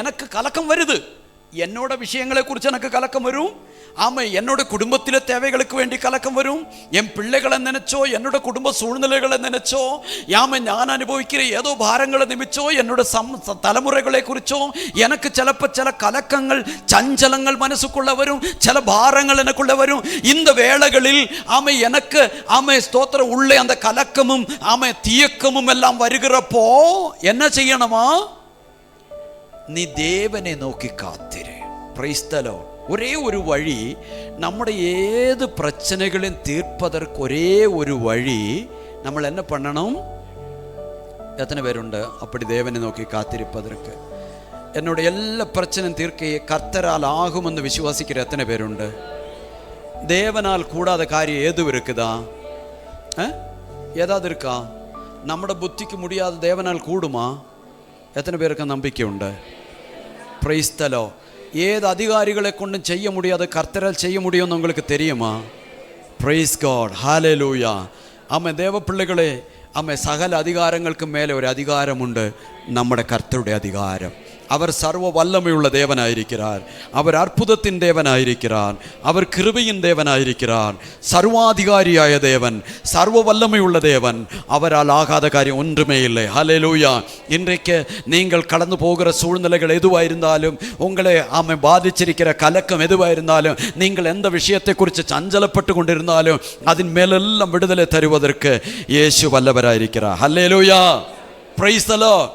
எனக்கு கலக்கம் வருது. என்னோட விஷயங்களை குறித்து எனக்கு கலக்கம் வரும். ஆமாம், என்னோட குடும்பத்தில தேவைகளுக்கு வேண்டி கலக்கம் வரும். என் பிள்ளைகளை நினைச்சோ, என்னோட குடும்ப சூழ்நிலைகளை நினைச்சோ, ഞാൻ അനുഭവിக்கிற ஏதோ பாரங்களை நிமிச்சோ, என்னோட தலைமுறைகளை குறிச்சோ எனக்கு சில கலக்கங்கள், சஞ்சலங்கள் மனசுக்குள்ள வரும். சில பாரங்கள் எனக்குள்ள வரும். இந்த வேளைகளில் எனக்கு ஸ்தோத்திரம் உள்ளே அந்த கலக்கமும் தியக்கமும் எல்லாம் வருகிறப்போ என்ன செய்யணுமா? நீ தேவனை நோக்கி காத்திரு. Price the Lord. ஒரே ஒரு வழி, നമ്മുടെ ഏത് പ്രശ്നങ്ങളും തീർപ്പதற்கு ഒരേ ഒരു വഴി, നമ്മൾ என்ன பண்ணணும்? எத்தனை பேருண்டு அப்படி தேவனை நோக்கி காத்திருப்பதற்கு? என்னோட எல்லா பிரச்சனையும் தீர்க்க கர்த்தரால் ஆகும்னு விசுவாசிக்கிற எத்தனை பேருண்டு? தேவனால் கூடாத காரியம் ஏதும் இருக்குதா? ஏதாவது இருக்கா? நம்முடைய புத்திக்கு முடியாத தேவனால் கூடுமா? எத்தனை பேருக்கு நம்பிக்கை உண்டு? Price the Lord. ஏது அதிகாரிகளை கொண்டு செய்ய முடியாத கர்த்தரால் செய்ய முடியும்னு உங்களுக்கு தெரியுமா? Praise god. ஹல்லேலூயா. ஆமென். தேவ பிள்ளைகளே, ஆமென். சகல அதிகாரங்களுக்கு மேலே ஒரு அதிகாரம் உண்டு, നമ്മുടെ കർത്തരുടെ அதிகாரம். அவர் சர்வ வல்லமையுள்ள தேவனாயிருக்கிறார். அவர் அற்புதத்தின் தேவனாயிருக்கிறார். அவர் கிருபையின் தேவனாயிருக்கிறார். சர்வாதிகாரியாய தேவன், சர்வ வல்லமையுள்ள தேவன். அவரால் ஆகாத காரியம் ஒன்றுமே இல்லை. ஹல்லேலூயா. இன்றைக்கு நீங்கள் கடந்து போகிற சூழ்நிலைகள் எதுவாயிருந்தாலும், உங்களை பாதிச்சிருக்கிற கலக்கம் எதுவாயிருந்தாலும், நீங்கள் எந்த விஷயத்தை குறித்து சஞ்சலப்பட்டு கொண்டிருந்தாலும், அதன் மேலெல்லாம் விடுதலை தருவதற்கு இயேசு வல்லவராயிருக்கிறார். ஹல்லேலூயா. Praise the Lord.